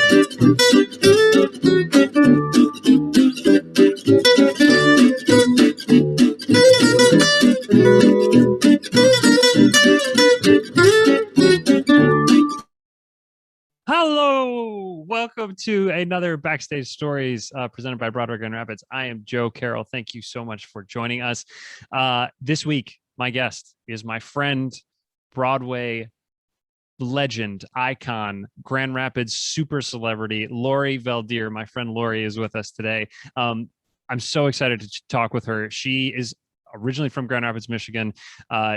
Hello, welcome to another Backstage Stories presented by Broadway Grand Rapids. I am Joe Carroll. Thank you so much for joining us. This week, my guest is my friend, Broadway legend, icon, Grand Rapids super celebrity, Laurie Veldheer. My friend Laurie is with us today. I'm so excited to talk with her. She is originally from Grand Rapids, Michigan.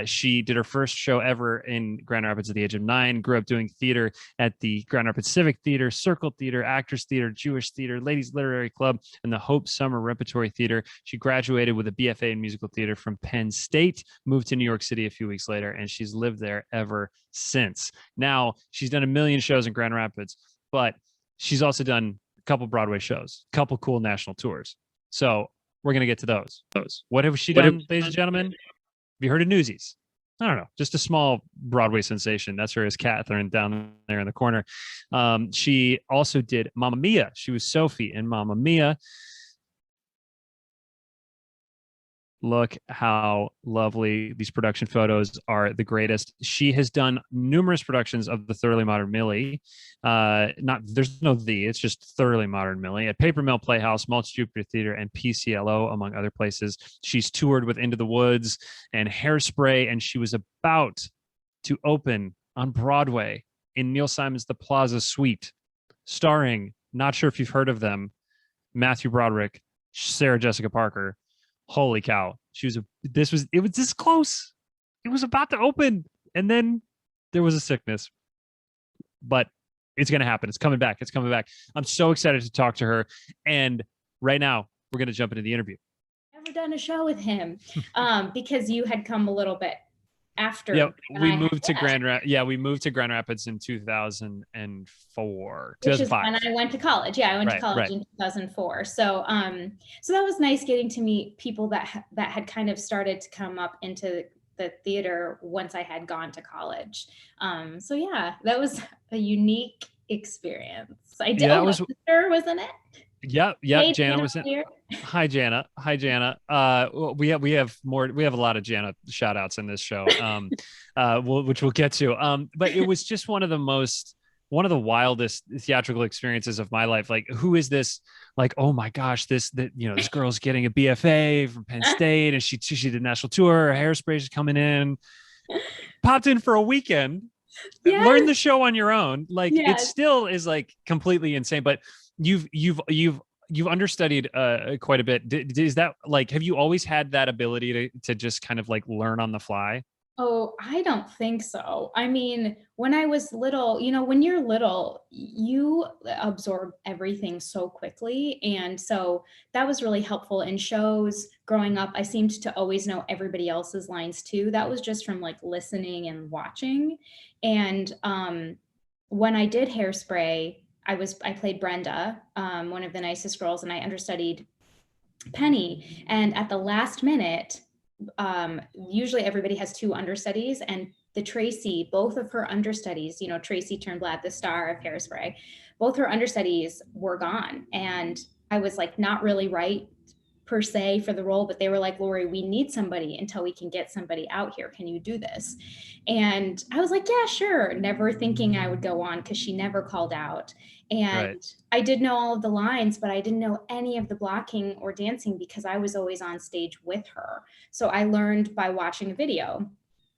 She did her first show ever in Grand Rapids at the age of 9, grew up doing theater at the Grand Rapids Civic Theater, Circle Theater, Actors Theater, Jewish Theater, Ladies Literary Club, and the Hope Summer Repertory Theater. She graduated with a BFA in musical theater from Penn State, moved to New York City a few weeks later, and she's lived there ever since. Now, she's done a million shows in Grand Rapids, but she's also done a couple Broadway shows, a couple cool national tours. So we're going to get to those. What have she done, ladies and gentlemen? Have you heard of Newsies? I don't know. Just a small Broadway sensation. That's her as Catherine down there in the corner. She also did Mamma Mia. She was Sophie in Mamma Mia. Look how lovely these production photos are. The greatest. She has done numerous productions of the Thoroughly Modern Millie. There's no the, it's just Thoroughly Modern Millie at Paper Mill Playhouse, Mulch Jupiter Theater, and PCLO, among other places. She's toured with Into the Woods and Hairspray, and she was about to open on Broadway in Neil Simon's The Plaza Suite, starring, not sure if you've heard of them, Matthew Broderick, Sarah Jessica Parker. Holy cow. It was this close. It was about to open. And then there was a sickness, but it's going to happen. It's coming back. It's coming back. I'm so excited to talk to her. And right now we're going to jump into the interview. Never done a show with him because you had come a little bit after. Yeah, we moved to Grand Rapids in 2004. Which is when I went to college. Yeah, I went to college in 2004. So so that was nice getting to meet people that had kind of started to come up into the theater once I had gone to college. So yeah, that was a unique experience. I did. Yeah, sister was in it. Yep. Hey, Jana was in. Hi, Jana. We have a lot of Jana shout outs in this show, which we'll get to. But it was just one of the wildest theatrical experiences of my life. Like, who is this? Like, oh my gosh, this girl's getting a BFA from Penn State, and she did a national tour. Her Hairspray's coming in, popped in for a weekend, learned the show on your own. Like, it still is like completely insane, but you've understudied quite a bit. Is that like, have you always had that ability to just kind of like learn on the fly? Oh, I don't think so. I mean, when I was little, when you're little, you absorb everything so quickly. And so that was really helpful in shows growing up. I seemed to always know everybody else's lines too. That was just from like listening and watching. And when I did Hairspray, I played Brenda, one of the nicest girls, and I understudied Penny. And at the last minute, usually everybody has 2 understudies, and both of her understudies, Tracy Turnblad, the star of Hairspray, both her understudies were gone. And I was like, not really right per se for the role, but they were like, Laurie, we need somebody until we can get somebody out here. Can you do this? And I was like, yeah, sure. Never thinking I would go on because she never called out. And I did know all of the lines, but I didn't know any of the blocking or dancing because I was always on stage with her. So I learned by watching a video.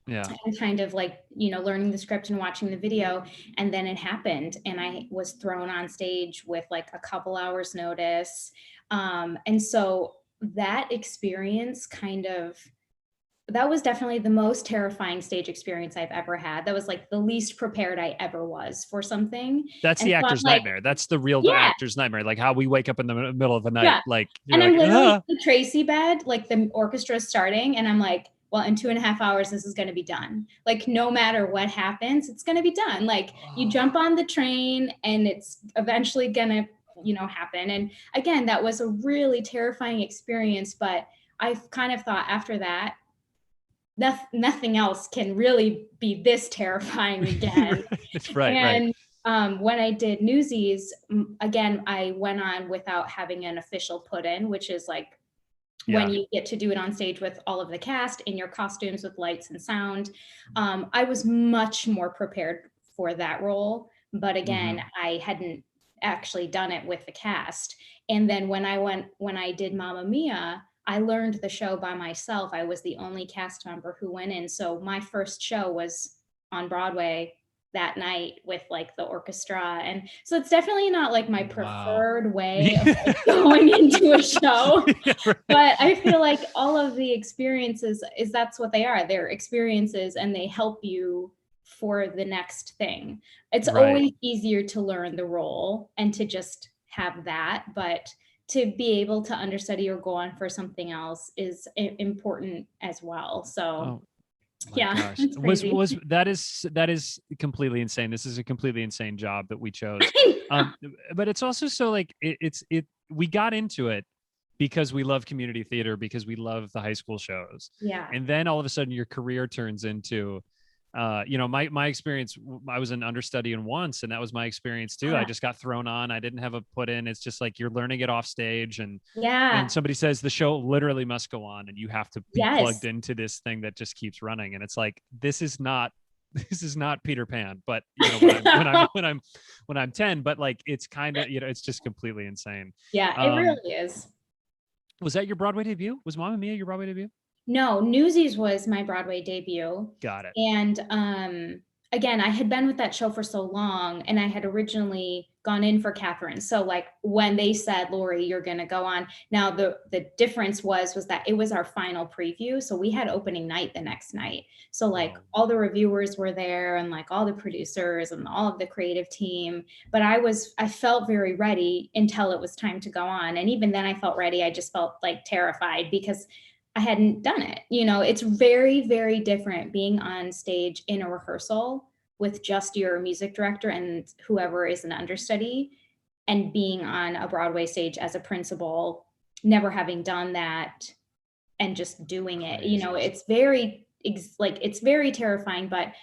Yeah. And kind of like, learning the script and watching the video. And then it happened. And I was thrown on stage with like a couple hours notice. And so that experience that was definitely the most terrifying stage experience I've ever had. That was like the least prepared I ever was for something. That's the actor's nightmare. That's the real actor's nightmare. Like how we wake up in the middle of the night. Yeah. Like, and I'm literally in the Tracy bed, like the orchestra is starting. And I'm like, well, in 2.5 hours, this is going to be done. Like, no matter what happens, it's going to be done. Like you jump on the train and it's eventually going to, happen. And again, that was a really terrifying experience, but I kind of thought after that, nothing else can really be this terrifying again. Right. When I did Newsies, again, I went on without having an official put in, which is like when Yeah. you get to do it on stage with all of the cast in your costumes with lights and sound. I was much more prepared for that role, but again, Hmm. I hadn't actually done it with the cast. And then when I did Mamma Mia, I learned the show by myself. I was the only cast member who went in. So my first show was on Broadway that night with like the orchestra. And so it's definitely not like my Wow. preferred way of Yeah. like going into a show. Yeah, right. But I feel like all of the experiences is that's what they are. They're experiences and they help you for the next thing. It's Right. always easier to learn the role and to just have that, but to be able to understudy or go on for something else is important as well. So, Oh my yeah, gosh. it's crazy. Was that is completely insane. This is a completely insane job that we chose. But it's also so like we got into it because we love community theater, because we love the high school shows. Yeah. And then all of a sudden your career turns into my experience. I was an understudy in once, and that was my experience too. I Ah, just got thrown on. I didn't have a put in. It's just like you're learning it off stage, and yeah. somebody says the show literally must go on, and you have to be plugged Yes. into this thing that just keeps running. And it's like, this is not this is not Peter Pan, but when I'm 10, but like it's kind of, it's just completely insane. Yeah, it um really is. was that your Broadway debut? Was Mamma Mia your Broadway debut? No, Newsies was my Broadway debut. Got it. And again, I had been with that show for so long and I had originally gone in for Catherine. So like when they said, Laurie, you're gonna go on. Now the difference was that it was our final preview. So we had opening night the next night. So like Whoa. all the reviewers were there and like all the producers and all of the creative team. But I felt very ready until it was time to go on. And even then I felt ready. I just felt like terrified because I hadn't done it. It's very, very different being on stage in a rehearsal with just your music director and whoever is an understudy and being on a Broadway stage as a principal, never having done that and just doing it. Crazy. It's very terrifying, but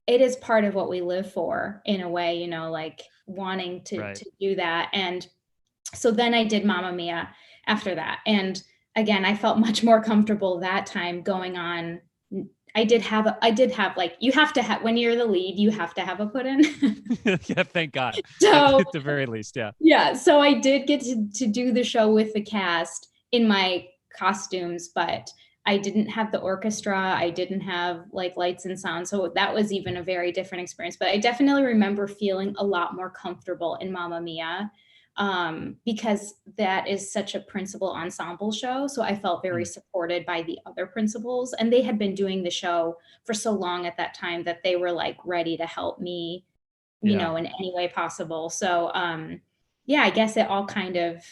it is part of what we live for in a way, like wanting to Right. to do that. And so then I did Mamma Mia after that. And again, I felt much more comfortable that time going on. I did have like, you have to have, when you're the lead, you have to have a put in. Yeah, thank God. So At the very least, yeah. yeah, so I did get to do the show with the cast in my costumes, but I didn't have the orchestra. I didn't have like lights and sound. So that was even a very different experience. But I definitely remember feeling a lot more comfortable in Mamma Mia because that is such a principal ensemble show. So I felt very Mm, supported by the other principals. And they had been doing the show for so long at that time that they were like ready to help me, yeah. in any way possible. So yeah, I guess it all kind of,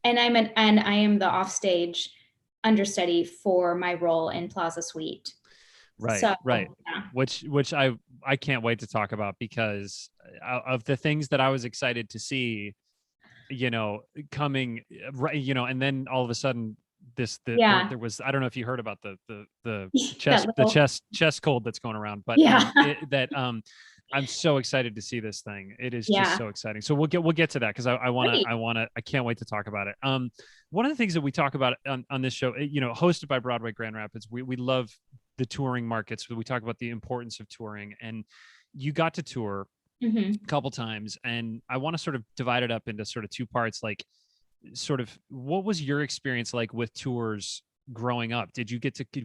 and I am the offstage understudy for my role in Plaza Suite. Right, So right. yeah. Which I can't wait to talk about, because of the things that I was excited to see, coming, right, and then all of a sudden Yeah. there was, I don't know if you heard about the That little, chest cold that's going around, but yeah. I'm so excited to see this thing. It is just Yeah. so exciting. So we'll get to that, because Great. I can't wait to talk about it. One of the things that we talk about on this show, hosted by Broadway Grand Rapids, we love the touring markets. We talk about the importance of touring, and you got to tour Hmm. a couple times, and I want to sort of divide it up into sort of two parts. Like, sort of, what was your experience like with tours growing up?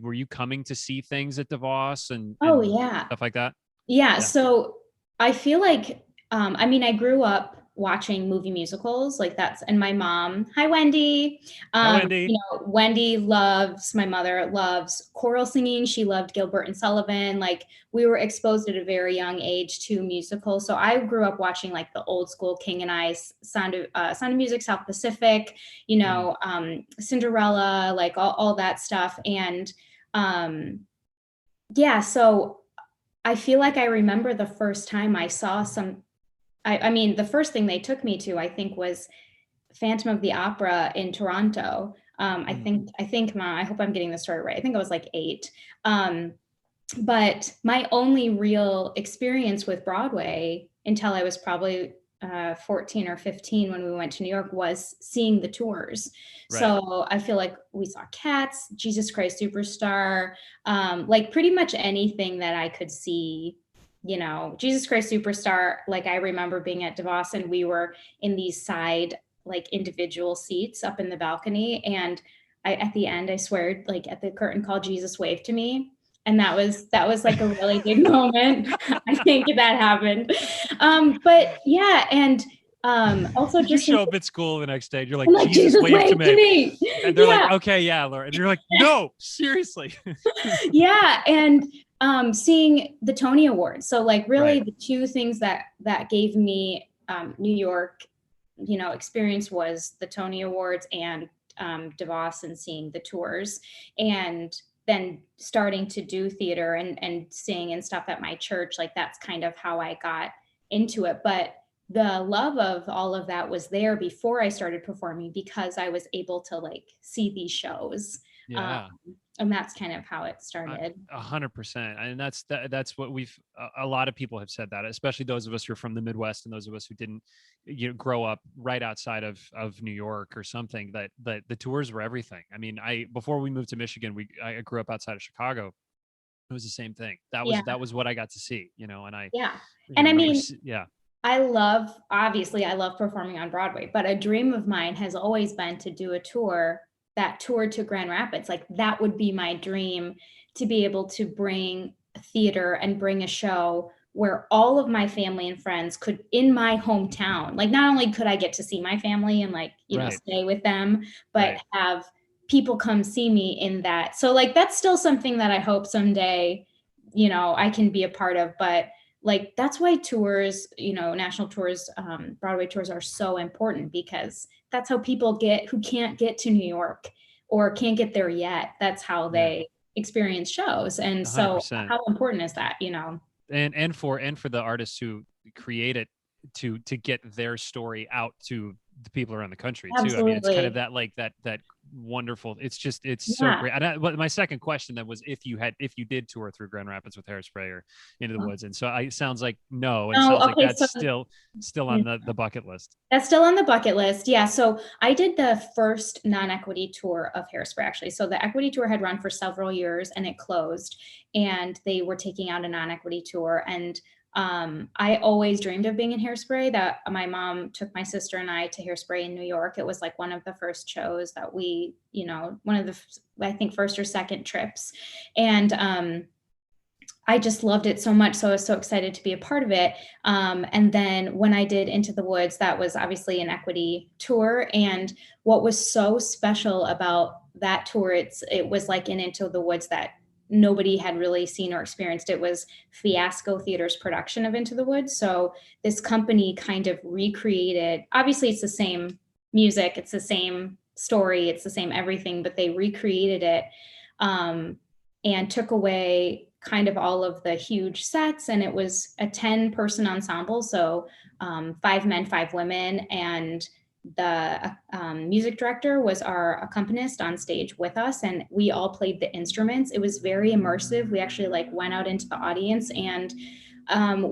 Were you coming to see things at DeVos Oh and yeah. stuff like that? Yeah, Yeah. so I feel like, I mean, I grew up watching movie musicals, like and my mom, hi Wendy. Hi, Wendy. Wendy my mother loves choral singing. She loved Gilbert and Sullivan. Like we were exposed at a very young age to musicals. So I grew up watching like the old school King and I, Sound of Music, South Pacific, Mm, Cinderella, like all that stuff. And um, yeah, so I feel like I remember the first time I saw I mean, the first thing they took me to, I think, was Phantom of the Opera in Toronto. mm, I think, Ma, I hope I'm getting the story right. I think I was like 8. But my only real experience with Broadway until I was probably 14 or 15 when we went to New York was seeing the tours. Right. So I feel like we saw Cats, Jesus Christ Superstar, like pretty much anything that I could see. Jesus Christ Superstar, like I remember being at DeVos and we were in these side, like individual seats up in the balcony. And at the end, I swear, like at the curtain call, Jesus waved to me. And that was like a really big moment. I think that happened. But yeah, and also Did you just show up at school the next day and you're like, I'm like, Jesus Jesus waved to waved to me? me. And they're like, Yeah. okay, yeah, Laura. And you're like, no, seriously. Yeah. And seeing the Tony Awards. So like really Right. the two things that gave me New York, experience was the Tony Awards and DeVos and seeing the tours. And then starting to do theater and sing and stuff at my church, like that's kind of how I got into it. But the love of all of that was there before I started performing because I was able to like see these shows. Um, Yeah. and that's kind of how it started. 100%. And that's what a lot of people have said that, especially those of us who are from the Midwest and those of us who didn't, grow up right outside of New York or something, that the tours were everything. I mean, before we moved to Michigan, I grew up outside of Chicago. It was the same thing. Yeah. That was what I got to see, and I Yeah. And I remember, mean, yeah. obviously, I love performing on Broadway, but a dream of mine has always been to do a tour, that tour to Grand Rapids. Like that would be my dream, to be able to bring theater and bring a show where all of my family and friends could, in my hometown, like not only could I get to see my family and like, Right. stay with them, but Right. have people come see me in that. So like that's still something that I hope someday, I can be a part of. But like that's why tours, national tours, Broadway tours are so important, because that's how people get who can't get to New York or can't get there yet. That's how Yeah. they experience shows. And so 100%. how important is that, And for the artists who create it to get their story out to the people around the country too. I mean, it's kind of Absolutely. that, like that wonderful. It's so Yeah. great. But my second question then was if you did tour through Grand Rapids with Hairspray or Into the Woods, and so it sounds like no, and it Oh, sounds like okay. that's So still on the bucket list. that's still on the bucket list. Yeah. So I did the first non-equity tour of Hairspray, actually. So the equity tour had run for several years and it closed, and they were taking out a non-equity tour. And I always dreamed of being in Hairspray. That my mom took my sister and I to Hairspray in New York. It was like one of the first shows that we, one of the, I think, first or second trips. And I just loved it so much. So I was so excited to be a part of it. And then when I did Into the Woods, that was obviously an equity tour. And what was so special about that tour, it was like in Into the Woods that nobody had really seen or experienced. It was Fiasco Theater's production of Into the Woods. So this company kind of recreated, obviously it's the same music, it's the same story, it's the same everything, but they recreated it, and took away kind of all of the huge sets. And it was a 10-person ensemble. So 5 men, 5 women. And the music director was our accompanist on stage with us. And we all played the instruments. It was very immersive. We actually like went out into the audience, and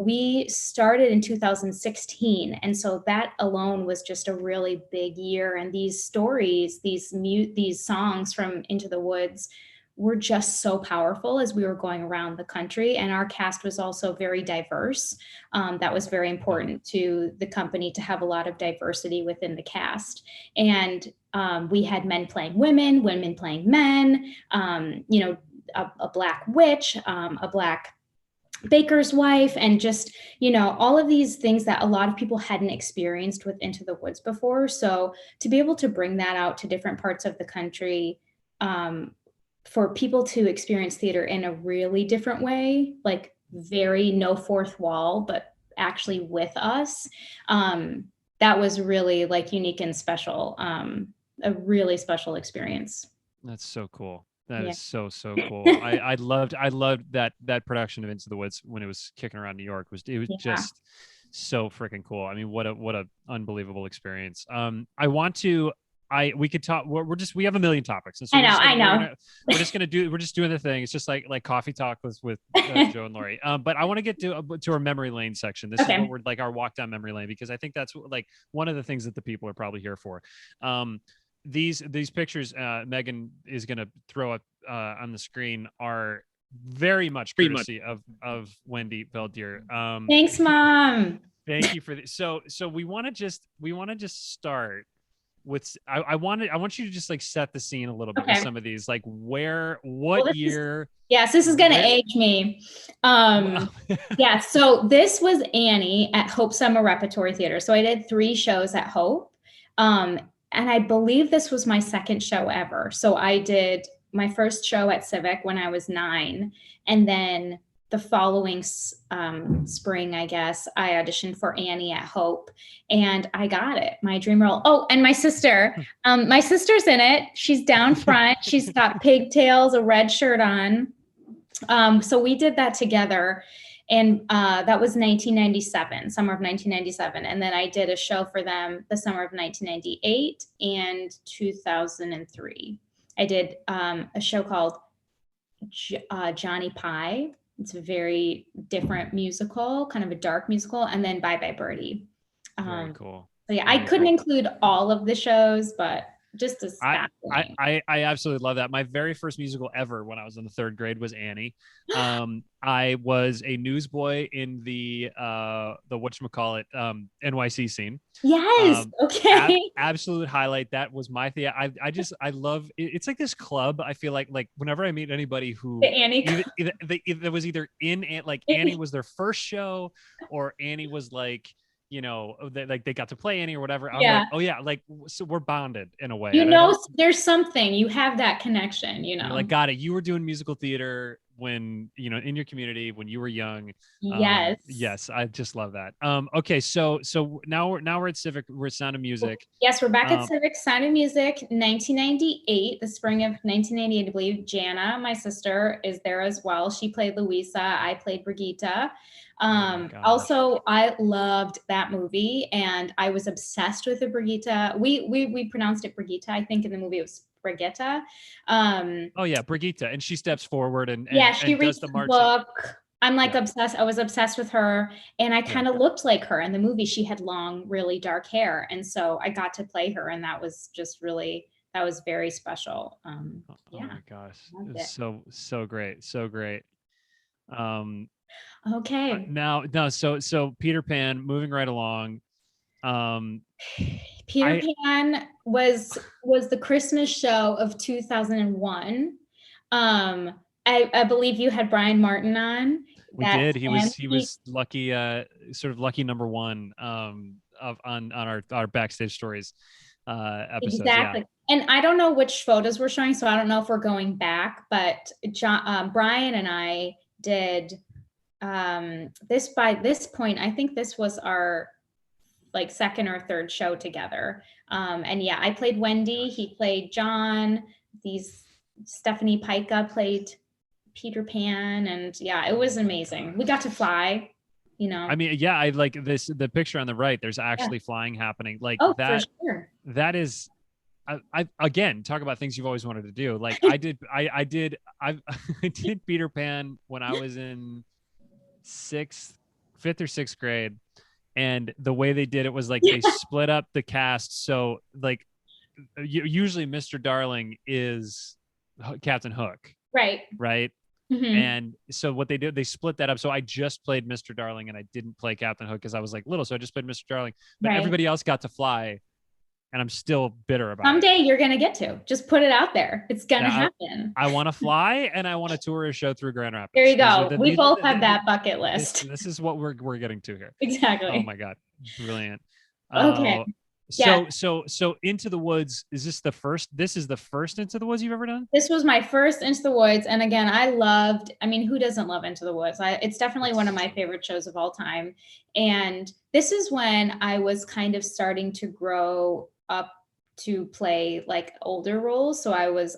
we started in 2016. And so that alone was just a really big year. And these stories, these songs from Into the Woods were just so powerful as we were going around the country. And our cast was also very diverse. That was very important to the company, to have a lot of diversity within the cast. And we had men playing women, women playing men, a black witch, a black baker's wife, and just, all of these things that a lot of people hadn't experienced with Into the Woods before. So to be able to bring that out to different parts of the country, for people to experience theater in a really different way, like very no fourth wall, but actually with us, that was really like unique and special, a really special experience. That's so cool. That Yeah. is so cool. I loved that production of Into the Woods when it was kicking around New York. It was Yeah. just so freaking cool. I mean, what a unbelievable experience. we could talk. We have a million topics, and so I know. we're just doing the thing. It's just like coffee talk with Joe and Laurie. But I want to get to our memory lane section. This is what we're like, our walk down memory lane, because I think that's like one of the things that the people are probably here for. These pictures Megan is going to throw up on the screen are very much courtesy of Wendy Veldheer. Thanks, Mom. Thank you for this. So we want to just start with I want you to just like set the scene a little bit with some of these, like what year. This is gonna age me. Yeah, so this was Annie at Hope Summer Repertory Theater. So I did 3 shows at Hope. And I believe this was my second show ever. So I did my first show at Civic when I was 9, and then the following spring, I guess, I auditioned for Annie at Hope, and I got it, my dream role. Oh, and my sister's in it. She's down front. She's got pigtails, a red shirt on. So we did that together, and that was 1997, summer of 1997. And then I did a show for them the summer of 1998 and 2003. I did a show called Johnny Pie. It's a very different musical, kind of a dark musical, and then Bye Bye Birdie. Very cool. So yeah, I couldn't include all of the shows, but just as I absolutely love that. My very first musical ever when I was in the 3rd grade was Annie. I was a newsboy in the whatchamacallit, NYC scene. Yes. Okay. Absolute highlight. That was my theater. I love it's like this club. I feel like whenever I meet anybody who the Annie either was either in like Annie was their first show, or Annie was like, you know, they got to play Annie or whatever. I'm like, oh yeah, like, so we're bonded in a way. You know, there's something, you have that connection, you know. Like, got it. You were doing musical theater when, you know, in your community when you were young. Yes. Yes, I just love that. Okay, so now we're at Civic. We're at Sound of Music. Yes, we're back at Civic, Sound of Music, 1998, the spring of 1998, I believe. Jana, my sister, is there as well. She played Louisa. I played Brigitte. Also, I loved that movie, and I was obsessed with the Brigitte. We pronounced it Brigitte. I think in the movie it was Brigitte. Oh yeah, Brigitte, and she steps forward and she reads the book. I'm like obsessed. I was obsessed with her, and I kind of looked like her in the movie. She had long, really dark hair, and so I got to play her, and that was just really, that was very special. Oh my gosh, so great, so great. Okay. Now, so Peter Pan, moving right along. Peter Pan was the Christmas show of 2001. I believe you had Brian Martin on. We did. He was lucky, sort of lucky number 1 on our Backstage Stories episodes. Exactly. Yeah. And I don't know which photos we're showing, so I don't know if we're going back, but Brian and I did this. By this point, I think this was our like 2nd or 3rd show together. And yeah, I played Wendy, he played John, Stephanie Pica played Peter Pan, and yeah, it was amazing. We got to fly, you know. I mean, yeah, I like the picture on the right, there's actually flying happening. Like that, for sure. That is, I again, talk about things you've always wanted to do. Like I did Peter Pan when I was in 5th or 6th grade. And the way they did it was like they split up the cast. So like usually Mr. Darling is Captain Hook. Right. Mm-hmm. And so what they did, they split that up. So I just played Mr. Darling and I didn't play Captain Hook because I was like little. So I just played Mr. Darling. But everybody else got to fly. And I'm still bitter about Someday you're going to get to. Just put it out there. It's going to happen. I want to fly and I want to tour a show through Grand Rapids. There you go. We both have that bucket list. This is what we're getting to here. Exactly. Oh my God. Brilliant. Okay. So Into the Woods, is this the first? This is the first Into the Woods you've ever done? This was my first Into the Woods. And again, I mean, who doesn't love Into the Woods? It's definitely one of my favorite shows of all time. And this is when I was kind of starting to grow up to play like older roles. So I was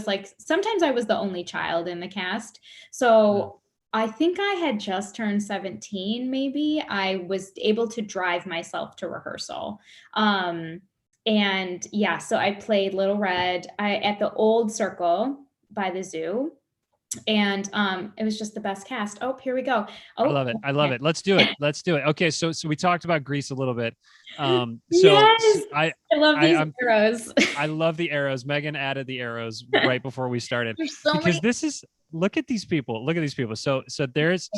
like, sometimes I was the only child in the cast. So I think I had just turned 17, maybe. I was able to drive myself to rehearsal. And And yeah, so I played Little Red at the old Circle by the zoo. And it was just the best cast. Oh, here we go. I Oh, love it. I love it. Let's do it. Let's do it. Okay, so we talked about Grease a little bit. yes, I love these I'm arrows. I love the arrows. Megan added the arrows right before we started There's so because many. this is look at these people. Look at these people. So Great. there's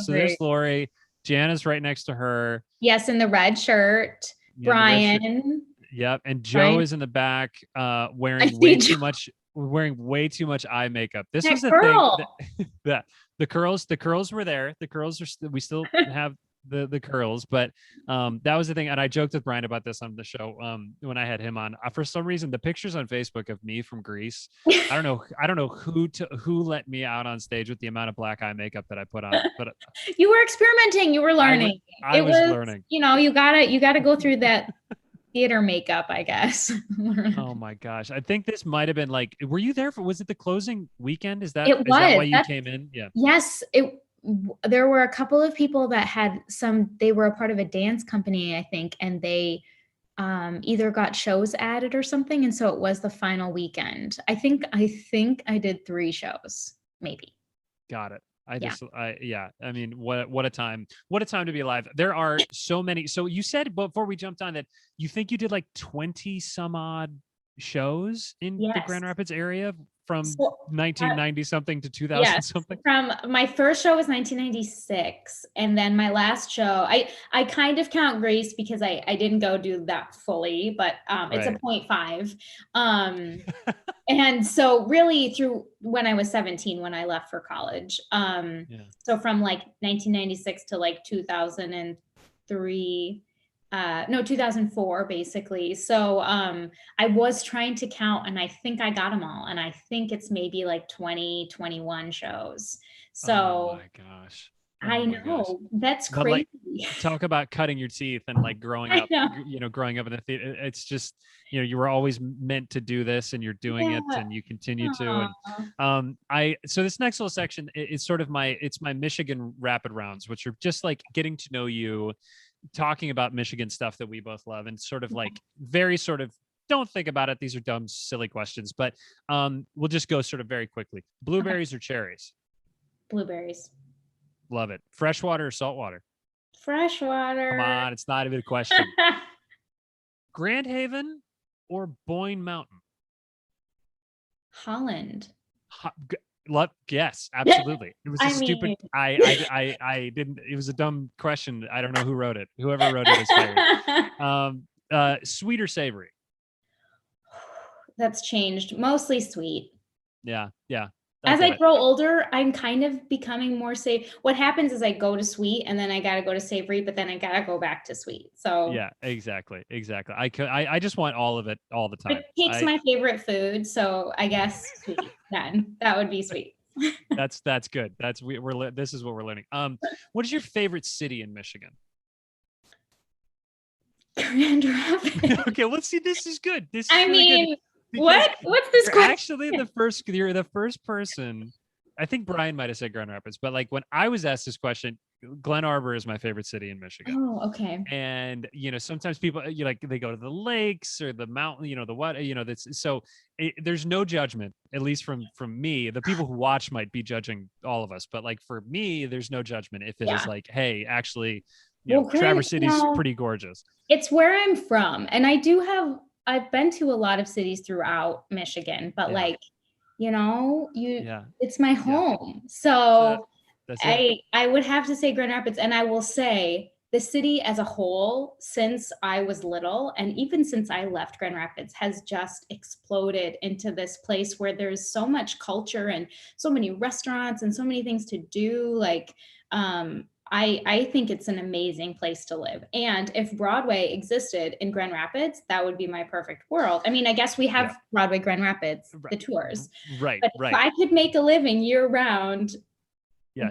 Lori. Jana's right next to her. Yes, in the red shirt. Yeah, the red shirt. Brian. Yep. And Joe Brian. is in the back, I see Joe. wearing way too much eye makeup. This That was the thing girl. that the curls were there. The curls are we still have the curls, but that was the thing. And I joked with Brian about this on the show when I had him on. For some reason, the pictures on Facebook of me from Greece, I don't know who let me out on stage with the amount of black eye makeup that I put on, but You were experimenting. You were learning. I was learning. You know, you gotta go through that theater makeup, I guess. Oh my gosh. I think this might have been like, were you there for, was it the closing weekend? Is that It why was. you came in? Yeah. Yes, there were a couple of people that had they were a part of a dance company, I think, and they either got shows added or something. And so it was the final weekend. I think I did 3 shows, maybe. Got it. Yeah. I mean, what a time to be alive. There are so many. So you said before we jumped on that you think you did like 20 some odd shows in the Yes. Grand Rapids area from So, 1990 something to 2000 yes, something. from my first show was 1996, and then my last show, I kind of count Grease because I didn't go do that fully, but it's a Right. 0.5. And so really through when I was 17 when I left for college. Yeah. So from like 1996 to like 2003, no, 2004 basically. So I was trying to count and I think I got them all. And I think it's maybe like 20, 21 shows. So Oh my gosh. I Oh my gosh. know that's But like, crazy. talk about cutting your teeth and like growing I up, know. growing up in the theater. It's just, you were always meant to do this and you're doing it Yeah. and you continue to. And Aw. so this next little section is sort of it's my Michigan rapid rounds, which are just like getting to know you, talking about Michigan stuff that we both love and sort of like very sort of don't think about it. These are dumb, silly questions, but we'll just go sort of very quickly. Blueberries or cherries? Blueberries. Love it. Freshwater or saltwater? Freshwater. Come on, it's not even a question. Grand Haven or Boyne Mountain? Holland. Yes, absolutely. It was a I stupid. mean- I didn't. It was a dumb question. I don't know who wrote it. Whoever wrote it is fired. Sweet or savory? That's changed. Mostly sweet. Yeah. As I grow older, I'm kind of becoming more safe. What happens is I go to sweet and then I gotta go to savory, but then I gotta go back to sweet. So yeah, exactly. I just want all of it all the time. cake's my favorite food, so I guess sweet. Then that would be sweet. That's good. This is what we're learning. What is your favorite city in Michigan? Grand Rapids. Okay, let's see. This is good. This is I really mean, good. what's this you're question? actually you're the first person. I think Brian might have said Grand Rapids, but like when I was asked this question, Glen Arbor is my favorite city in Michigan. Oh, okay. And sometimes people they go to the lakes or the mountain, the what, that's so there's no judgment, at least from me. The people who watch might be judging all of us, but like for me, there's no judgment if it is like, hey, actually, Traverse City's pretty gorgeous. It's where I'm from, and I've been to a lot of cities throughout Michigan, but it's my home. So That's it. I would have to say Grand Rapids, and I will say the city as a whole, since I was little, and even since I left Grand Rapids, has just exploded into this place where there's so much culture and so many restaurants and so many things to do. Like, I think it's an amazing place to live. And if Broadway existed in Grand Rapids, that would be my perfect world. I mean, I guess we have Broadway Grand Rapids, the tours. Right. But if I could make a living year round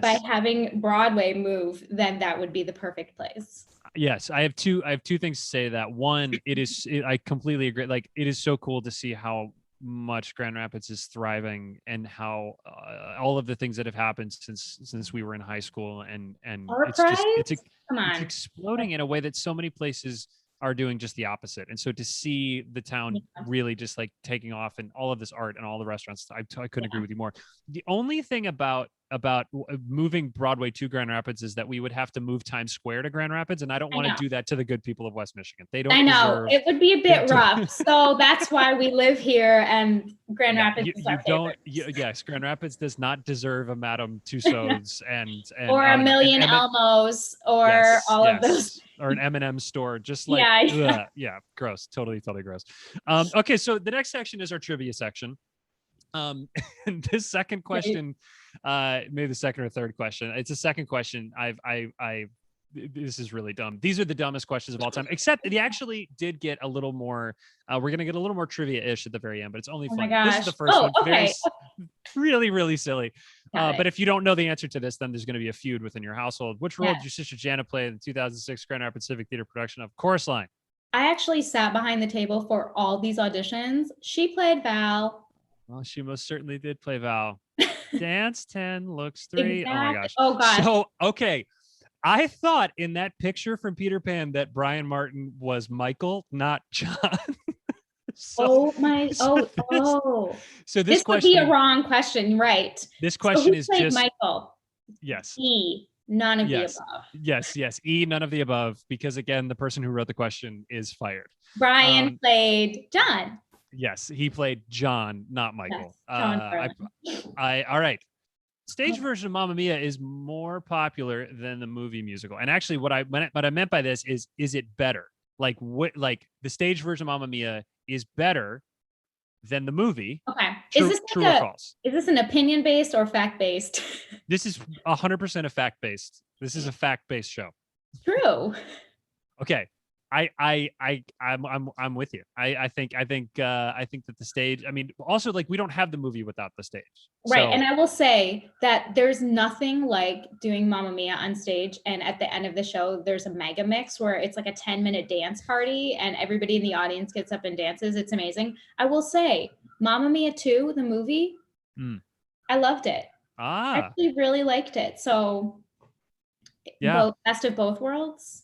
by having Broadway move, then that would be the perfect place. Yes, I have two things to say to that. One, I completely agree. Like, it is so cool to see how much Grand Rapids is thriving and how all of the things that have happened since we were in high school and it's exploding in a way that so many places are doing just the opposite. And so to see the town really just like taking off and all of this art and all the restaurants, I couldn't agree with you more. The only thing about moving Broadway to Grand Rapids is that we would have to move Times Square to Grand Rapids, and I don't want to do that to the good people of West Michigan. They don't. I know it would be a bit rough, so that's why we live here, and Grand Rapids is our favorite. Yes, Grand Rapids does not deserve a Madame Tussauds and or a Million Elmos or all of those, or an M&M store, just like gross, totally gross. Okay, so the next section is our trivia section. And this second question, maybe the second or third question. It's a second question. This is really dumb. These are the dumbest questions of all time, except they actually did get a little more. We're going to get a little more trivia-ish at the very end, but it's only fun. This is the first one. Okay. Really silly. But if you don't know the answer to this, then there's going to be a feud within your household. Which role did your sister Jana play in the 2006 Grand Rapids Civic Theater production of Chorus Line? I actually sat behind the table for all these auditions. She played Val. Well, she most certainly did play Val. Dance 10, looks 3. Exactly. Oh my gosh. Oh gosh. So, okay. I thought in that picture from Peter Pan that Brian Martin was Michael, not John. So this question would be a wrong question, right? This question is just Michael. Yes. E, none of the above. Yes. E, none of the above, because again, the person who wrote the question is fired. Brian played John. Yes, he played John, not Michael. Yes, all right. Stage version of Mamma Mia is more popular than the movie musical. And actually what I meant by this is it better? Like the stage version of Mamma Mia is better than the movie. Okay. True or false? Is this an opinion based or fact based? This is 100% a fact based. This is a fact based show. True. Okay. I'm with you. I think that the stage, I mean, also like we don't have the movie without the stage. Right. So, and I will say that there's nothing like doing Mamma Mia on stage. And at the end of the show, there's a mega mix where it's like a 10-minute dance party and everybody in the audience gets up and dances. It's amazing. I will say Mamma Mia 2, the movie, I loved it. I actually really liked it. So best of both worlds.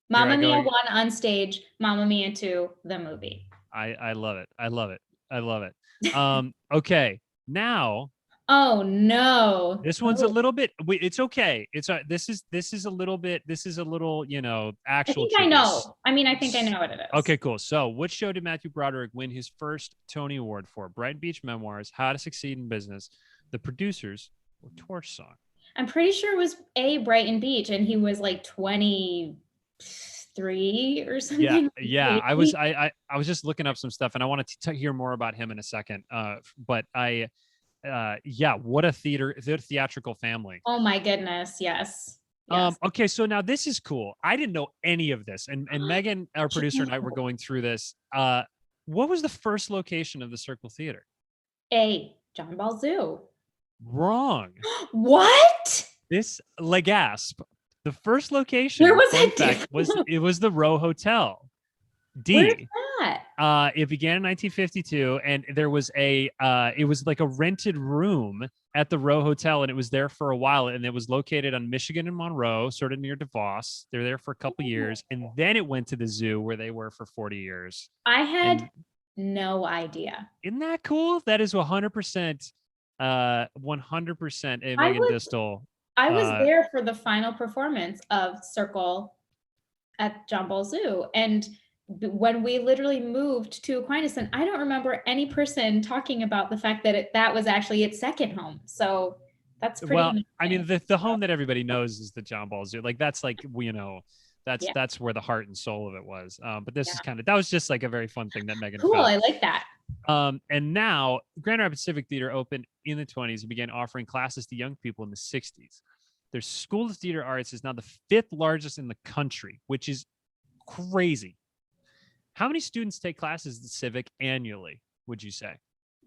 Mamma Mia 1 on stage, Mamma Mia 2, the movie. I love it. Okay, now. Oh no. This one's a little bit. It's okay. This is a little, actual. I know. I think I know what it is. Okay, cool. So, which show did Matthew Broderick win his first Tony Award for? Brighton Beach Memoirs, How to Succeed in Business, The Producers, or Torch Song? I'm pretty sure it was Brighton Beach, and he was like 23 or something. Yeah. I was just looking up some stuff, and I want to hear more about him in a second. But what a theatrical family. Oh my goodness, yes. Okay, so now this is cool. I didn't know any of this, and Megan, our producer, and I were going through this. What was the first location of the Circle Theater? John Ball Zoo. Wrong. What? This Legasp. The first location, where was it? was the Row Hotel. Where's that? It began in 1952, and there was it was like a rented room at the Row Hotel, and it was there for a while, and it was located on Michigan and Monroe, sort of near DeVos. They were there for a couple years, and then it went to the zoo where they were for 40 years. I had no idea. Isn't that cool? That is 100%, 100% a Megan Distel. I was there for the final performance of Circle at John Ball Zoo. And when we literally moved to Aquinas, and I don't remember any person talking about the fact that that was actually its second home. So that's pretty amazing. I mean, the home that everybody knows is the John Ball Zoo. Like that's like, that's where the heart and soul of it was. But this is that was just like a very fun thing that Megan Cool, found. I like that. And now Grand Rapids Civic Theater opened in the 1920s and began offering classes to young people in the 1960s. Their School of Theater Arts is now the 5th largest in the country, which is crazy. How many students take classes at the Civic annually, would you say?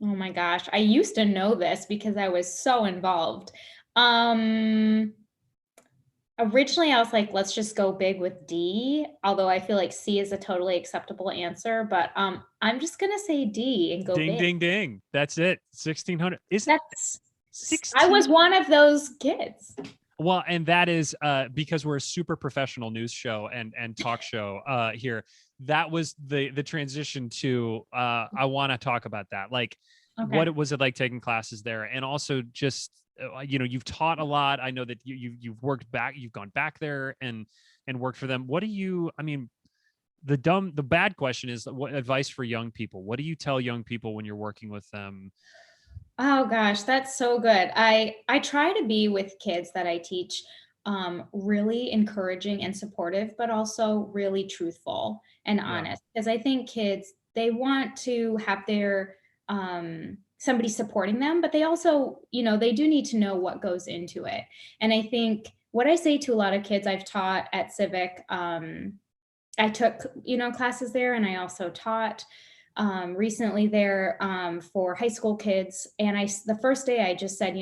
Oh my gosh. I used to know this because I was so involved. Originally, I was like, let's just go big with D, although I feel like C is a totally acceptable answer. But I'm just going to say D and go big. Ding, ding, ding. That's it. 1,600. I was one of those kids. Well, and that is because we're a super professional news show and talk show here. That was the transition to I want to talk about that. Like, Okay. what was it like taking classes there? And also just you've taught a lot. I know that you've worked back, you've gone back there and worked for them. What do you? I mean, the bad question is, what advice for young people? What do you tell young people when you're working with them? Oh gosh, that's so good. I try to be with kids that I teach really encouraging and supportive, but also really truthful and Yeah, honest. Because I think kids, they want to have their somebody supporting them, but they also, they do need to know what goes into it. And I think what I say to a lot of kids I've taught at Civic, I took, classes there, and I also taught recently there for high school kids. And the first day I just said,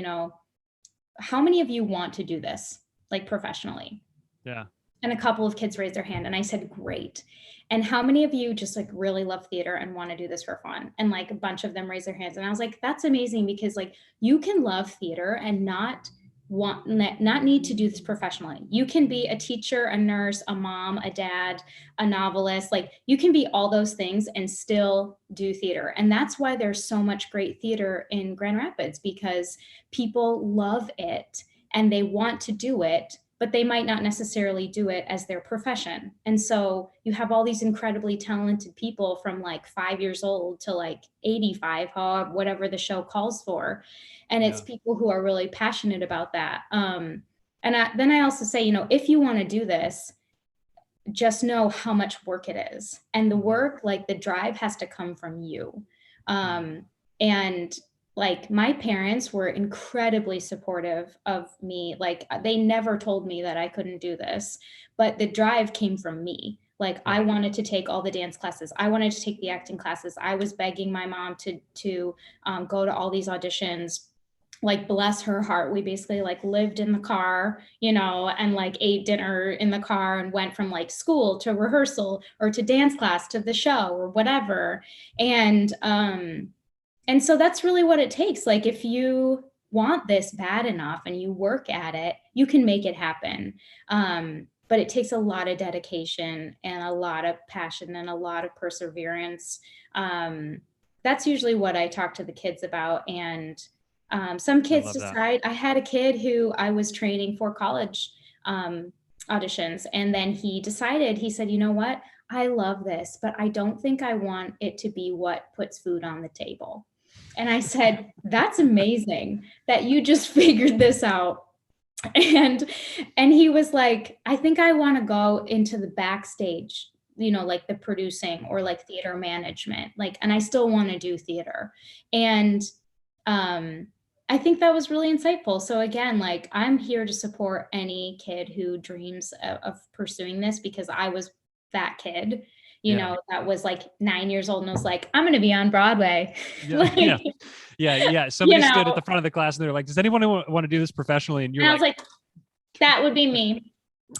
how many of you want to do this like professionally? yeah, And a couple of kids raised their hand, and I said, great. And how many of you just like really love theater and want to do this for fun? And like a bunch of them raised their hands. And I was like, that's amazing, because like you can love theater and not need to do this professionally. You can be a teacher, a nurse, a mom, a dad, a novelist. Like you can be all those things and still do theater. And that's why there's so much great theater in Grand Rapids, because people love it and they want to do it, but they might not necessarily do it as their profession. And so you have all these incredibly talented people from like 5 years old to like 85, however, whatever the show calls for. And it's yeah, people who are really passionate about that. Then I also say, if you want to do this, just know how much work it is. And the hmm work, like the drive, has to come from you. And like my parents were incredibly supportive of me. Like they never told me that I couldn't do this, but the drive came from me. Like I yeah, wanted to take all the dance classes. I wanted to take the acting classes. I was begging my mom to go to all these auditions. Like bless her heart, we basically like lived in the car, and like ate dinner in the car and went from like school to rehearsal or to dance class to the show or whatever. And so that's really what it takes. Like if you want this bad enough and you work at it, you can make it happen. But it takes a lot of dedication and a lot of passion and a lot of perseverance. um, that's usually what I talk to the kids about. And some I kids love that. decide. I had a kid who I was training for college um, auditions, and then he said, you know what? I love this, but I don't think I want it to be what puts food on the table. And I said, that's amazing that you just figured this out. And he was like, I think I want to go into the backstage, like the producing or like theater management, like, and I still want to do theater. And um I think that was really insightful. So again, like I'm here to support any kid who dreams of pursuing this, because I was that kid, Yeah, that was like 9 years old and was like, I'm going to be on Broadway. yeah, Like, yeah, yeah. you Somebody stood at know, the front of the class and they're like, "Does anyone want to do this professionally?" And you're and I was like, like, that would be me.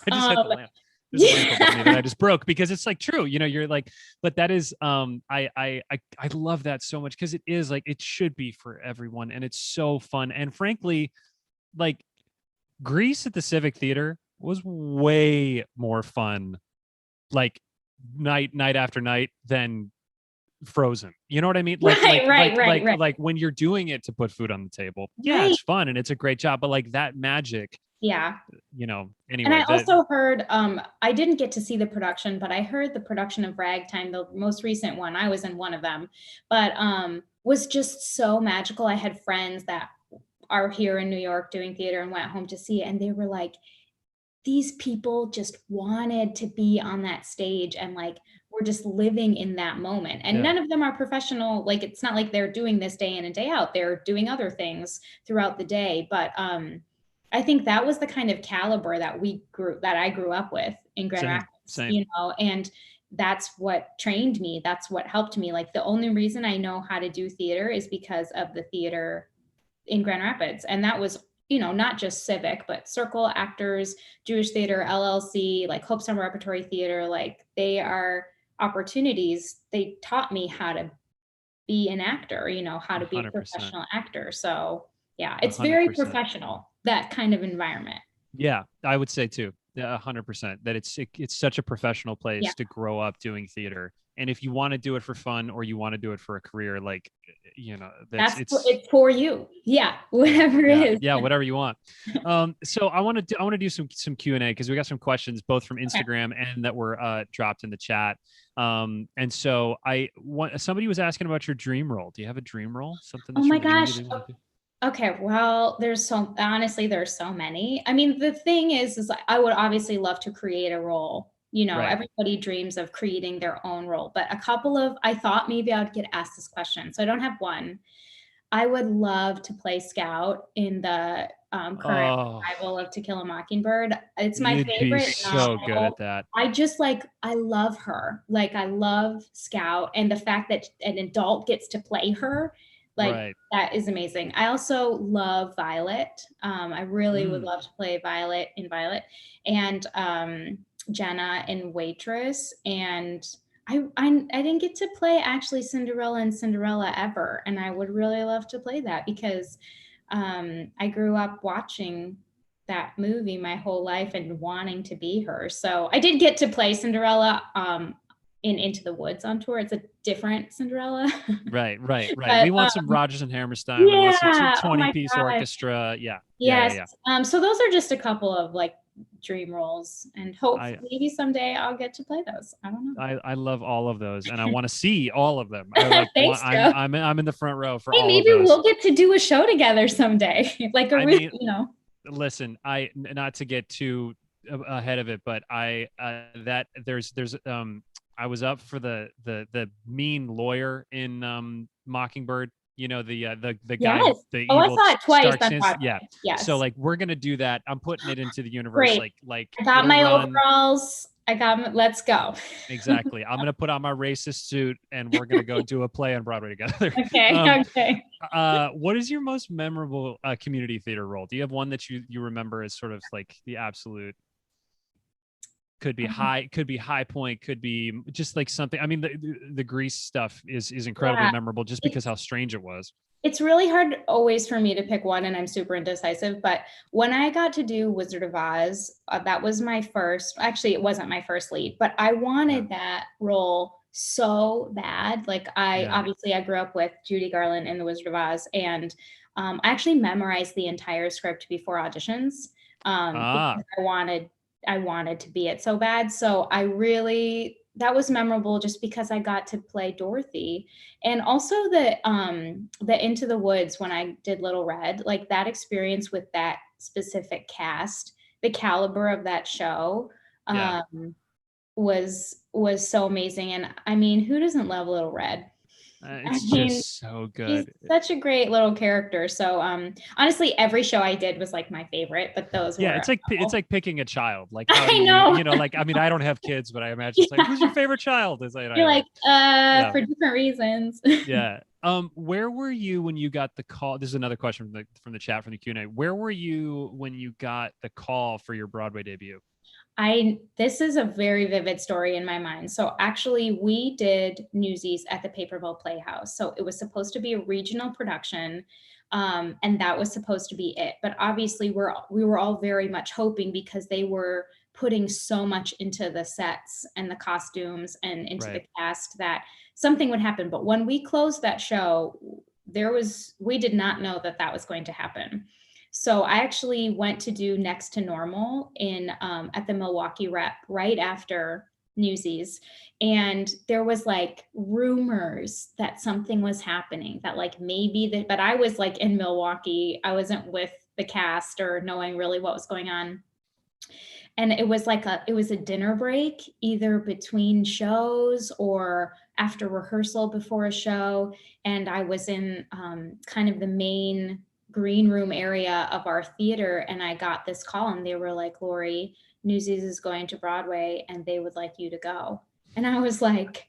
"I just hit the Um, lamp. There's a lamp above me that yeah. I just broke," because it's like true. You're like, but that is I love that so much because it is like it should be for everyone, and it's so fun. And frankly, like Grease at the Civic Theater was way more fun, like night after night than Frozen. You know what I mean? Right, right, right, right, Like when you're doing it to put food on the table. Yeah, right. it's fun and it's a great job, but like that magic, Yeah. And anyway, I also heard, I didn't get to see the production, but I heard the production of Ragtime, the most recent one. I was in one of them, but was just so magical. I had friends that are here in New York doing theater and went home to see it, and they were like, these people just wanted to be on that stage and like we're just living in that moment. And yeah, none of them are professional. Like it's not like they're doing this day in and day out. They're doing other things throughout the day. But I think that was the kind of caliber that I grew up with in Grand same, Rapids, same. and that's what trained me. That's what helped me. Like the only reason I know how to do theater is because of the theater in Grand Rapids. And that was, not just Civic, but Circle, Actors, Jewish Theater, LLC, like Hope Summer Repertory Theater. Like they are opportunities. They taught me how to be an actor, how to be a 100%. professional actor. So yeah, it's very 100%. professional, that kind of environment. Yeah, I would say too. Yeah, 100% that it's such a professional Yeah. place to grow up doing theater. And if you want to do it for fun or you want to do it for a career, like, that's it's It's for you. Yeah. yeah, Whatever it yeah, is. yeah, whatever you want. So I want to do some Q&A because we got some questions both from Okay. Instagram and that were dropped in the chat. And so I want somebody was asking about your dream role. Do you have a dream role? Something Oh that you my gosh. really want to do? Okay, well, there's so many. I mean, the thing is I would obviously love to create a role. Right. Everybody dreams of creating their own role, but a couple of, I thought maybe I would get asked this question. So I don't have one. I would love to play Scout in the current Oh, revival of To Kill a Mockingbird. It's my you'd be favorite so good at novel. that. I love her. Like, I love Scout, and the fact that an adult gets to play her, like, Right. that is amazing. I also love Violet. I really would Mm. love to play Violet in Violet, and Jenna in Waitress, and I didn't get to play actually Cinderella and Cinderella ever, and I would really love to play that because I grew up watching that movie my whole life and wanting to be her. So I did get to play Cinderella in Into the Woods on tour. It's a different Cinderella, Right, right, right. but We want some Rodgers and Hammerstein. We want to see yeah, oh 20 my piece god, orchestra. Yeah, yeah, yeah, yes. yeah. So those are just a couple of like dream roles, and hope I maybe someday I'll get to play those. I don't know. I love all of those, and I want to see all of them. I like Thanks, I'm Joe. I'm in the front row for Hey, all of maybe those. we'll get to do a show together someday. Like a I real, mean, listen, I not to get too ahead of it, but I that there's I was up for the mean lawyer in Mockingbird. The guy who yes. the Oh, I evil saw it twice Stark on sins. Yeah. Broadway. So Yes. like we're gonna do that. I'm putting it into the universe. Great. Like I got it'll my run. overalls. Let's go. Exactly. I'm gonna put on my racist suit and we're gonna go do a play on Broadway together. Okay. um, Okay. what is your most memorable community theater role? Do you have one that you remember as sort of like the absolute? Could be high point, could be just like something. I mean, the Grease stuff is incredibly Yeah. memorable just because how strange it was. It's really hard always for me to pick one, and I'm super indecisive. But when I got to do Wizard of Oz, that was my first. Actually, it wasn't my first lead, but I Yeah, wanted that role so bad. Like, yeah. I grew up with Judy Garland in The Wizard of Oz, and I actually memorized the entire script before auditions Ah, because I wanted to be it so bad. So I really, that was memorable just because I got to play Dorothy, and also the Into the Woods when I did Little Red, like that experience with that specific cast, the caliber of that show yeah. was so amazing. And I mean, who doesn't love Little Red? I It's mean, just so she's good. such a great little character. So honestly, every show I did was like my favorite, but those Yeah, were it's like a couple. picking a child. Like, how do I you, know. like, I mean, I don't have kids, but I imagine it's like, who's your Yeah. favorite child? Is like, You're like, yeah, for different reasons. yeah. Where were you when you got the call? This is another question from the chat from the Q&A. Where were you when you got the call for your Broadway debut? This is a very vivid story in my mind. So actually we did Newsies at the Paperville Playhouse. So it was supposed to be a regional production. And that was supposed to be it. But obviously we were all very much hoping, because they were putting so much into the sets and the costumes and into the Right. cast, that something would happen. But when we closed that show, we did not know that that was going to happen. So I actually went to do Next to Normal in at the Milwaukee Rep right after Newsies, and there was like rumors that something was happening, that like maybe that, but I was like in Milwaukee, I wasn't with the cast or knowing really what was going on. And it was a dinner break either between shows or after rehearsal before a show, and I was in kind of the main green room area of our theater, and I got this call, and they were like, Laurie, Newsies is going to Broadway and they would like you to go. And I was like,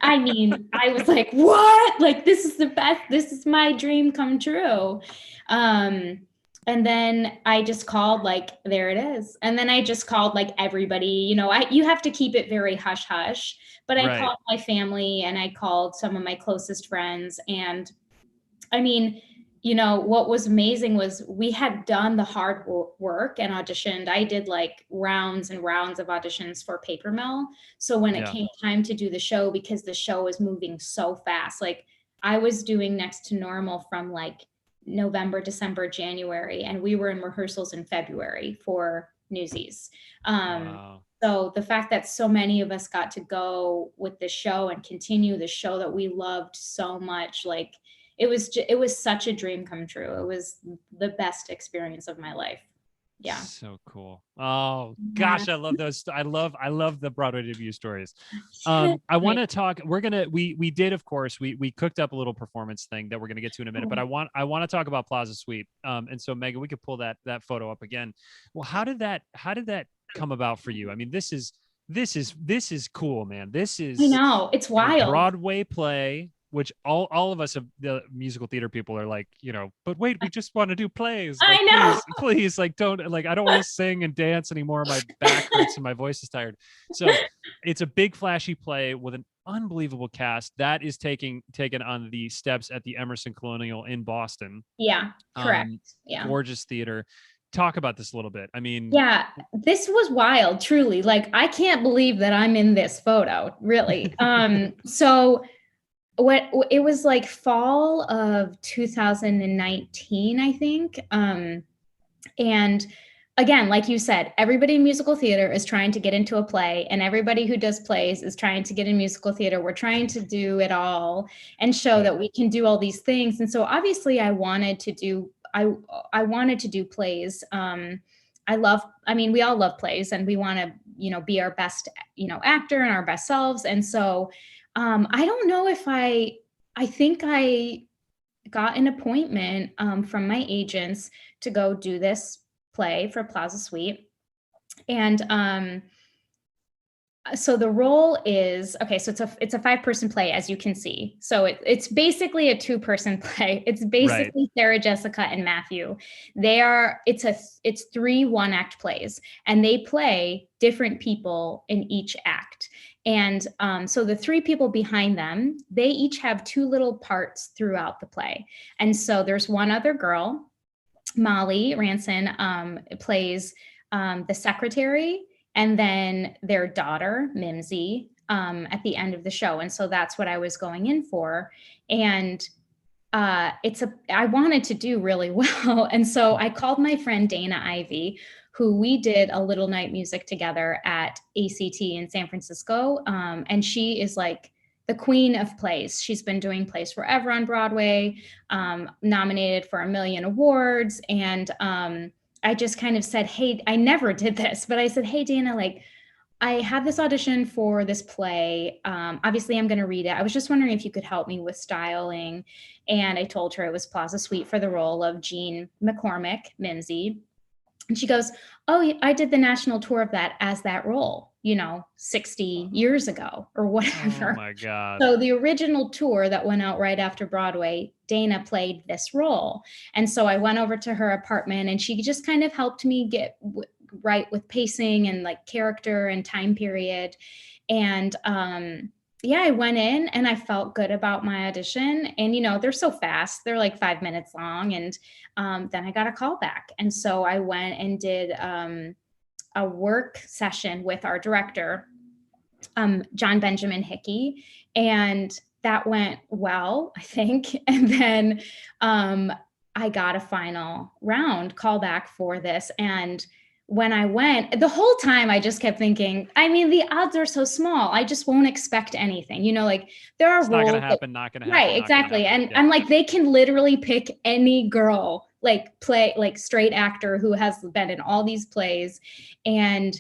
I was like, what? Like, this is the best. This is my dream come true. Um, and then I just called, like, there it is. And then I just called like everybody, you have to keep it very hush hush, but I Right. called my family and I called some of my closest friends. And I mean, you know, what was amazing was we had done the hard work and auditioned. I did like rounds and rounds of auditions for Paper Mill. So when it Yeah. came time to do the show, because the show was moving so fast, like I was doing Next to Normal from like November, December, January, and we were in rehearsals in February for Newsies. Wow. So the fact that so many of us got to go with the show and continue the show that we loved so much, like it was such a dream come true. It was the best experience of my life. Yeah. So cool. Oh Yeah. gosh, I love those. I love the Broadway debut stories. Yeah. I want to talk. We did, of course, we cooked up a little performance thing that we're gonna get to in a minute, but I want to talk about Plaza Suite. And so Megan, we could pull that photo up again. Well, how did that come about for you? I mean, this is cool, man. This I is know. It's a wild. Broadway play, which all of us of the musical theater people are like, but wait, we just want to do plays. I Like, know. please, like, don't, like, I don't want to sing and dance anymore. My back hurts and my voice is tired. So it's a big flashy play with an unbelievable cast that is taken on the steps at the Emerson Colonial in Boston. Yeah, correct. Yeah. Gorgeous theater. Talk about this a little bit. I mean, Yeah, this was wild, truly. Like I can't believe that I'm in this photo, really. So what it was like fall of 2019, I think. And again, like you said, everybody in musical theater is trying to get into a play, and everybody who does plays is trying to get in musical theater. We're trying to do it all and show that we can do all these things. And so obviously I wanted to do plays. I mean, we all love plays and we want to, be our best, actor and our best selves. And so I don't know if I think I got an appointment from my agents to go do this play for Plaza Suite. And so the role is, okay, so it's a 5-person play, as you can see. So it's basically a 2-person play. It's basically Sarah, Jessica, and Matthew. It's 3 one-act plays, and they play different people in each act. And so the 3 people behind them, they each have 2 little parts throughout the play. And so there's one other girl, Molly Ranson, plays the secretary, and then their daughter, Mimsy, at the end of the show. And so that's what I was going in for. And I wanted to do really well. And so I called my friend Dana Ivy, who we did a little night music together at ACT in San Francisco. And she is like the queen of plays. She's been doing plays forever on Broadway, nominated for a million awards. And I just kind of said, hey, I never did this, but I said, hey, Dana, like, I have this audition for this play. Obviously, I'm going to read it. I was just wondering if you could help me with styling. And I told her it was Plaza Suite for the role of Jean McCormick, Mimsy. And she goes, oh, I did the national tour of that as that role, 60 years ago or whatever. Oh my God. So the original tour that went out right after Broadway, Dana played this role. And so I went over to her apartment and she just kind of helped me get right with pacing and like character and time period. And I went in and I felt good about my audition. And, they're so fast. They're like 5 minutes long. And then I got a call back. And so I went and did a work session with our director, John Benjamin Hickey. And that went well, I think. And then I got a final round callback for this. And when I went, the whole time I just kept thinking, I mean, the odds are so small. I just won't expect anything. Like there are it's roles. Not gonna happen, not gonna happen. Right, exactly. Happen. And I'm like, they can literally pick any girl, like play like straight actor who has been in all these plays. And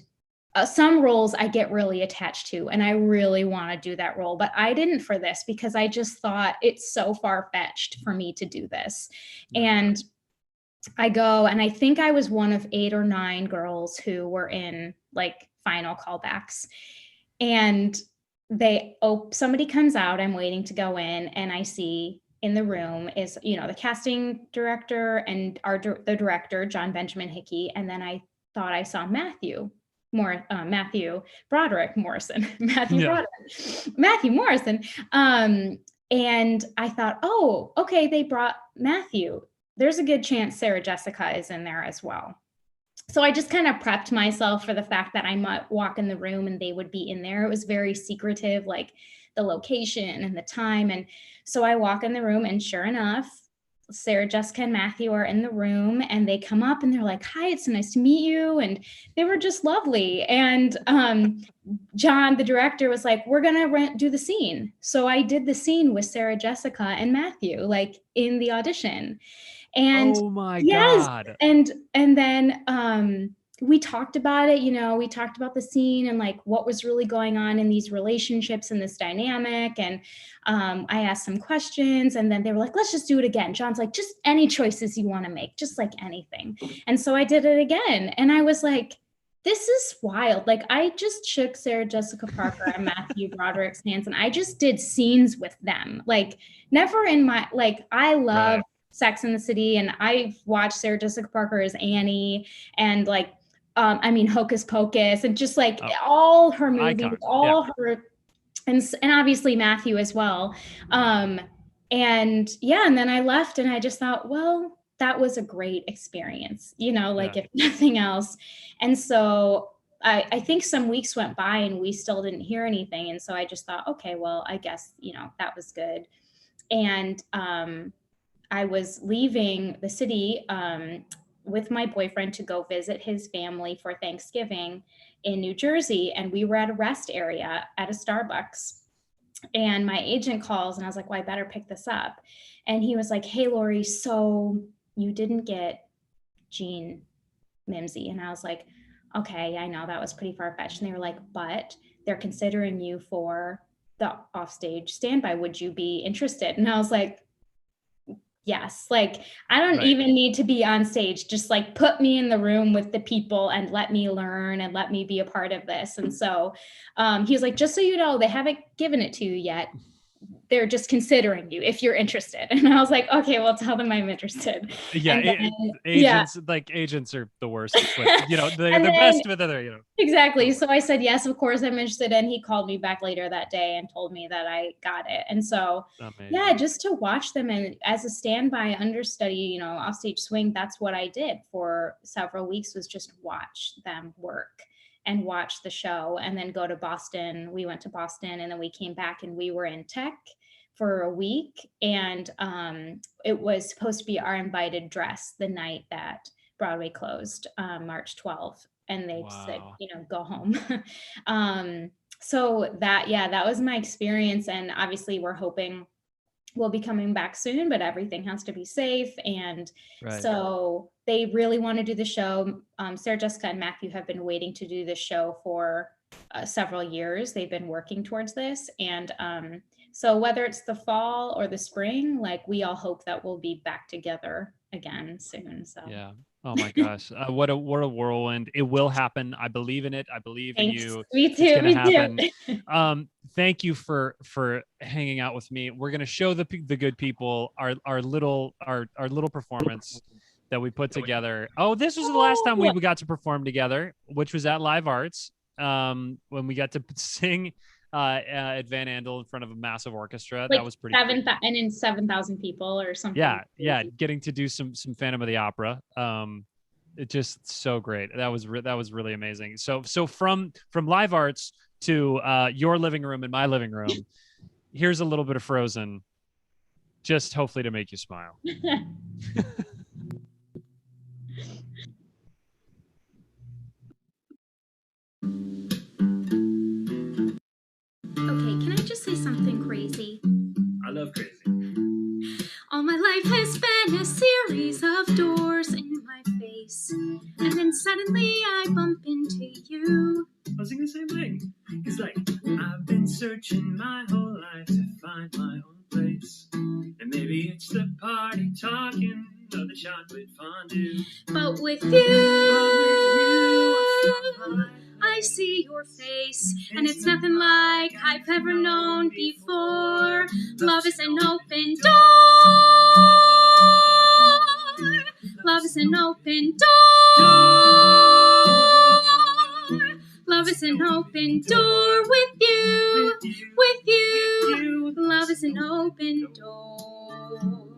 some roles I get really attached to, and I really want to do that role, but I didn't for this because I just thought it's so far-fetched for me to do this. And I go, and I think I was one of 8 or 9 girls who were in like final callbacks. And somebody comes out, I'm waiting to go in, and I see in the room is, the casting director and the director, John Benjamin Hickey. And then I thought I saw Matthew Broderick Morrison, Matthew Morrison. And I thought, oh, okay, they brought Matthew. there's a good chance Sarah Jessica is in there as well. So I just kind of prepped myself for the fact that I might walk in the room and they would be in there. It was very secretive, like the location and the time. And so I walk in the room, and sure enough, Sarah, Jessica, and Matthew are in the room, and they come up and they're like, "Hi, it's so nice to meet you." And they were just lovely. And John, the director, was like, "We're gonna do the scene." So I did the scene with Sarah Jessica and Matthew, like in the audition. And Oh my yes, God. and then we talked about it, we talked about the scene and like what was really going on in these relationships and this dynamic. And I asked some questions, and then they were like, "Let's just do it again." John's like, "Just any choices you want to make, just like anything." And so I did it again. And I was like, this is wild. Like, I just shook Sarah Jessica Parker and Matthew Broderick's hands, and I just did scenes with them. Like, never in my, like, I love Sex and the City, and I've watched Sarah Jessica Parker as Annie, and like, Hocus Pocus, and just like all her movies, her, and obviously Matthew as well. And then I left, and I just thought, well, that was a great experience, if nothing else. And so I think some weeks went by and we still didn't hear anything. And so I just thought, okay, well, I guess, that was good. And I was leaving the city with my boyfriend to go visit his family for Thanksgiving in New Jersey. And we were at a rest area at a Starbucks. And my agent calls, and I was like, well, I better pick this up. And he was like, "Hey, Laurie, so you didn't get Gene Mimsy." And I was like, okay, I know that was pretty far-fetched. And they were like, "But they're considering you for the offstage standby. Would you be interested?" And I was like, yes, like, I don't even need to be on stage. Just like put me in the room with the people and let me learn and let me be a part of this. And so he was like, "Just so you know, they haven't given it to you yet. They're just considering you if you're interested." And I was like, okay, well, tell them I'm interested. Yeah. Agents are the worst, but they're the best with other, Exactly. So I said, yes, of course I'm interested. And he called me back later that day and told me that I got it. And so, just to watch them, and as a standby understudy, offstage swing, that's what I did for several weeks, was just watch them work and watch the show, and then go to Boston. We went to Boston, and then we came back, and we were in tech for a week. And it was supposed to be our invited dress the night that Broadway closed, March 12th. And they said, go home. So that was my experience. And obviously we're hoping we'll be coming back soon, but everything has to be safe. And so they really want to do the show. Sarah Jessica and Matthew have been waiting to do the show for several years. They've been working towards this. And so whether it's the fall or the spring, like, we all hope that we'll be back together again soon. So yeah. Oh my gosh. What a whirlwind. It will happen. I believe in it. I believe in you. Me too. It's gonna happen. Thank you for hanging out with me. We're gonna show the good people our little performance that we put together. Oh, this was the last time we got to perform together, which was at Live Arts. When we got to sing at Van Andel in front of a massive orchestra. Like, that was pretty cool. And in 7,000 people or something. Yeah. Getting to do some Phantom of the Opera. It just so great. That was really amazing. So from Live Arts to your living room and my living room, here's a little bit of Frozen, just hopefully to make you smile. Okay, can I just say something crazy? I love crazy. All my life has been a series of doors in my face, and then suddenly I bump into you. I was thinking the same thing. It's like, I've been searching my whole life to find my own place. And maybe it's the party talking or the chocolate fondue. But with you, I see your face, and it's nothing like I've ever known before. Love is an open door. Love is an open door. Love is an open door with you, with you. Love is an open door.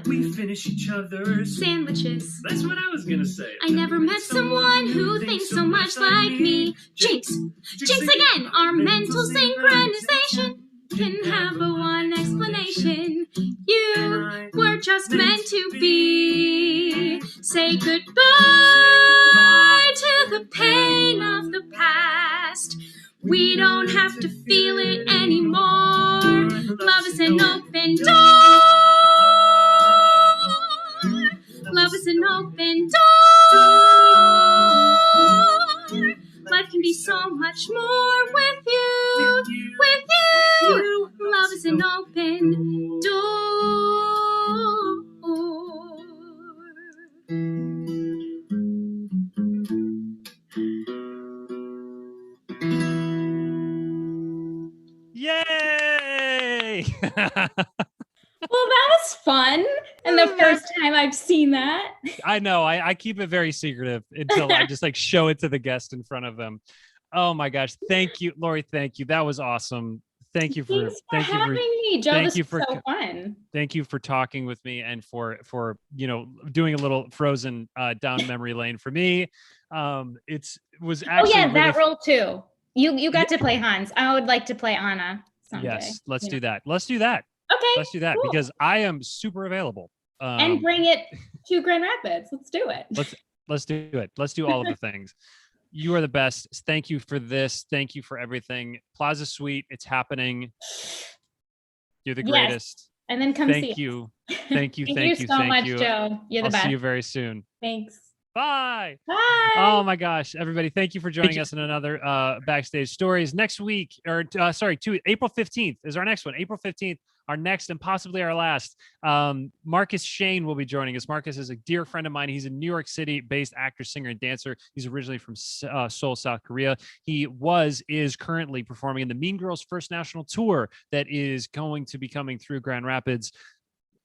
Yeah. We finish each other's Sandwiches. That's what I was gonna say. I never met someone who thinks so much like me. Jinx. Jinx again. Our mental synchronization can have but one explanation. You were just meant to be. Say goodbye to the pain of the past. We don't have to feel it anymore. Love is an open door. Love is an open door. Life can be so much more with you. With you. Love is an open door. Yay! Well, that was fun. And the first time I've seen that. I know. I keep it very secretive until I just like show it to the guest in front of them. Oh my gosh. Thank you, Laurie. Thank you. That was awesome. Thank you for having me, Joe. This was so fun. Thank you for talking with me and for doing a little Frozen down memory lane for me. It was actually that role too. You got to play Hans. I would like to play Anna someday. Yes, let's do that. Let's do that. Okay, let's do that cool. Because I am super available. And bring it to Grand Rapids. Let's do it. Let's do it. Let's do all of the things. You are the best. Thank you for this. Thank you for everything. Plaza Suite, it's happening. You're the greatest. And then come see us. Thank you. Thank you so much, Joe. You're the best. I'll see you very soon. Thanks. Bye. Bye. Oh my gosh, everybody. Thank you for joining us in another Backstage Stories. Next week, April 15th is our next one. April 15th, our next and possibly our last. Marcus Shane will be joining us. Marcus is a dear friend of mine. He's a New York City-based actor, singer, and dancer. He's originally from Seoul, South Korea. He is currently performing in the Mean Girls First National Tour that is going to be coming through Grand Rapids.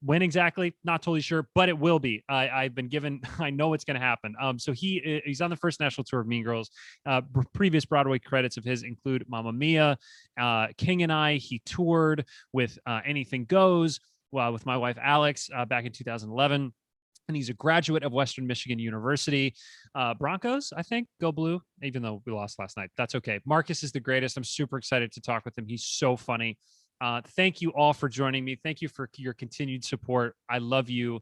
When exactly? Not totally sure, but it will be. I've been given, I know it's going to happen. So he's on the first national tour of Mean Girls. Previous Broadway credits of his include Mamma Mia, King and I. He toured with Anything Goes with my wife, Alex, back in 2011. And he's a graduate of Western Michigan University. Broncos, I think, go blue, even though we lost last night. That's okay. Marcus is the greatest. I'm super excited to talk with him. He's so funny. Thank you all for joining me. Thank you for your continued support. I love you.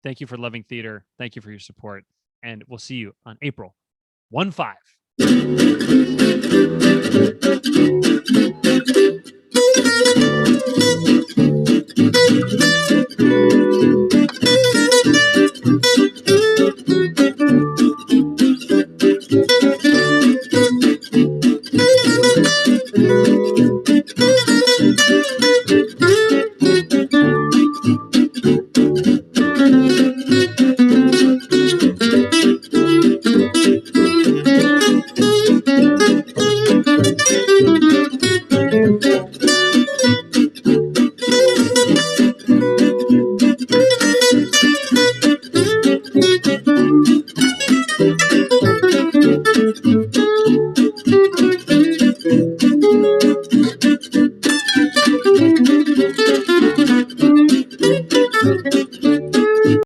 Thank you for loving theater. Thank you for your support. And we'll see you on April 15.